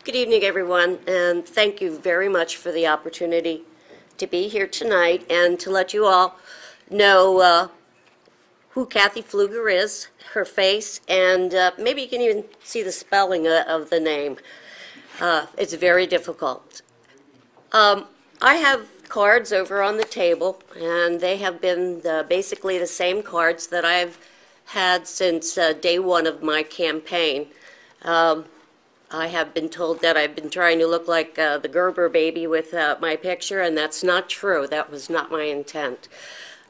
Good evening, everyone, and thank you very much for the opportunity to be here tonight and to let you all know who Kathy Pflueger is, her face, and maybe you can even see the spelling of the name. It's very difficult. I have cards over on the table, and they have been basically the same cards that I've had since day one of my campaign. I have been told that I've been trying to look like the Gerber baby with my picture, and that's not true. That was not my intent.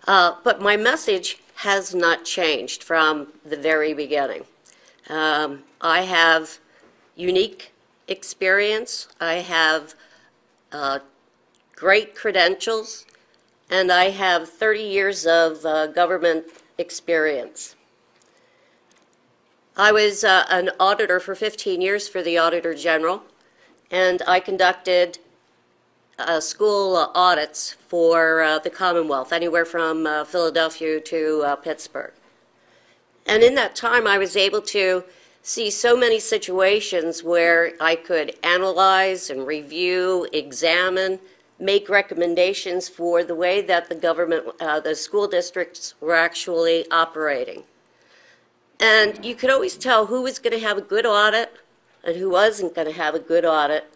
But my message has not changed from the very beginning. I have unique experience. I have great credentials, and I have 30 years of government experience. I was an auditor for 15 years for the Auditor General, and I conducted school audits for the Commonwealth, anywhere from Philadelphia to Pittsburgh. And in that time, I was able to see so many situations where I could analyze and review, examine, make recommendations for the way that the government, the school districts were actually operating. And you could always tell who was going to have a good audit and who wasn't going to have a good audit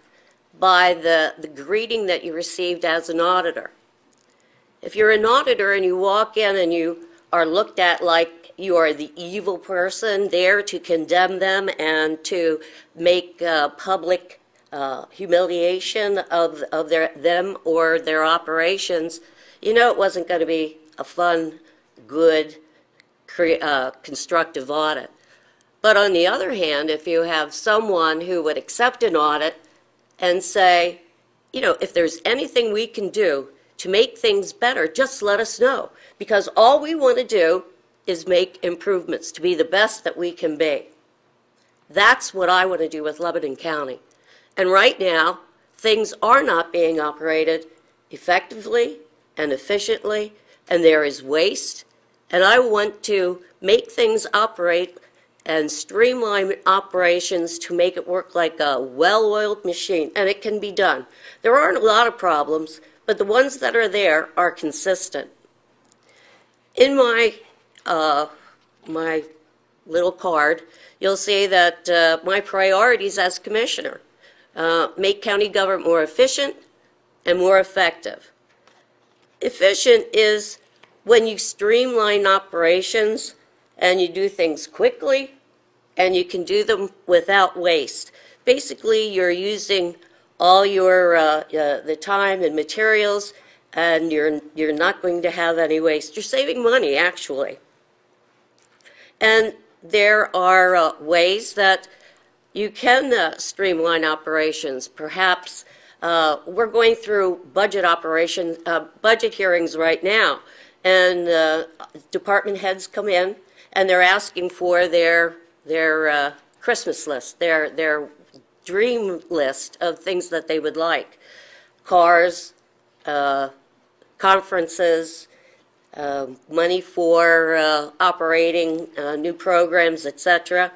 by the greeting that you received as an auditor. If you're an auditor and you walk in and you are looked at like you are the evil person there to condemn them and to make public humiliation of them or their operations, you know it wasn't going to be a fun, good, constructive audit. But on the other hand, if you have someone who would accept an audit and say, you know, if there's anything we can do to make things better, just let us know. Because all we want to do is make improvements to be the best that we can be. That's what I want to do with Lebanon County. And right now, things are not being operated effectively and efficiently, and there is waste. And I want to make things operate and streamline operations to make it work like a well-oiled machine, and it can be done. There aren't a lot of problems, but the ones that are there are consistent. In my my little card, you'll see that my priorities as commissioner, make county government more efficient and more effective. Efficient is when you streamline operations and you do things quickly and you can do them without waste. Basically, you're using all your the time and materials, and you're not going to have any waste. You're saving money, actually. And there are ways that you can streamline operations. Perhaps we're going through budget hearings right now, and department heads come in and they're asking for their Christmas list, their dream list of things that they would like: cars, conferences, money for operating new programs, etc.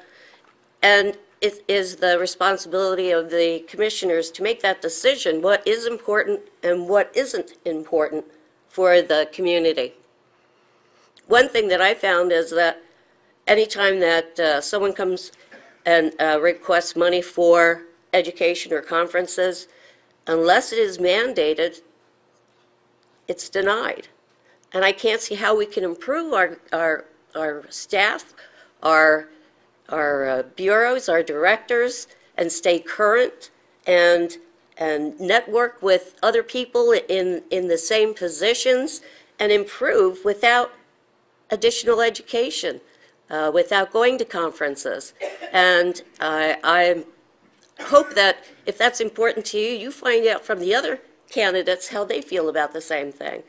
And it is the responsibility of the commissioners to make that decision, what is important and what isn't important for the community. One thing that I found is that anytime that someone comes and requests money for education or conferences, unless it is mandated, it's denied. And I can't see how we can improve our staff, our bureaus, our directors, and stay current and network with other people in the same positions and improve without additional education, without going to conferences. And I hope that if that's important to you, you find out from the other candidates how they feel about the same thing.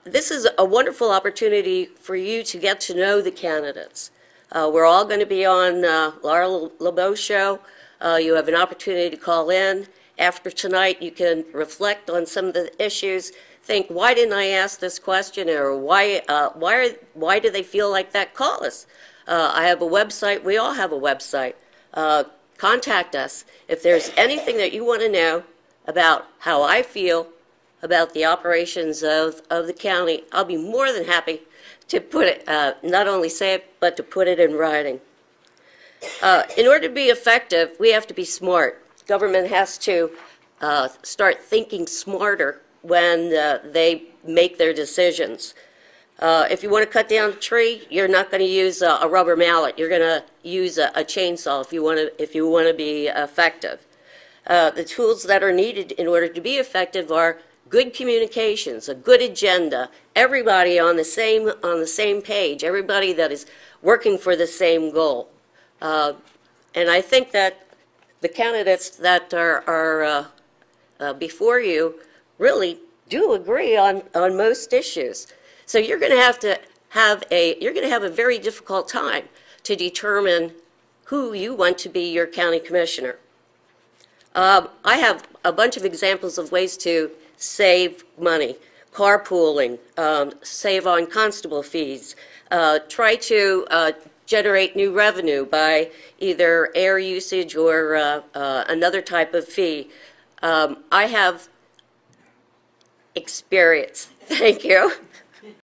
This is a wonderful opportunity for you to get to know the candidates. We're all going to be on Laura LeBeau's show. You have an opportunity to call in. After tonight, you can reflect on some of the issues. Think, why didn't I ask this question, or why do they feel like that? Call us. I have a website. We all have a website. contact us. If there's anything that you want to know about how I feel about the operations of the county, I'll be more than happy to put it, not only say it, but to put it in writing. In order to be effective, we have to be smart. Government has to start thinking smarter when they make their decisions. If you want to cut down a tree, you're not going to use a rubber mallet. You're going to use a chainsaw if you want to be effective. The tools that are needed in order to be effective are good communications, a good agenda, everybody on the same page, everybody that is working for the same goal. And I think that the candidates that are before you really do agree on most issues. So you're going to have a very difficult time to determine who you want to be your county commissioner. I have a bunch of examples of ways to save money: carpooling, save on constable fees, try to generate new revenue by either air usage or another type of fee. I have experience. Thank you.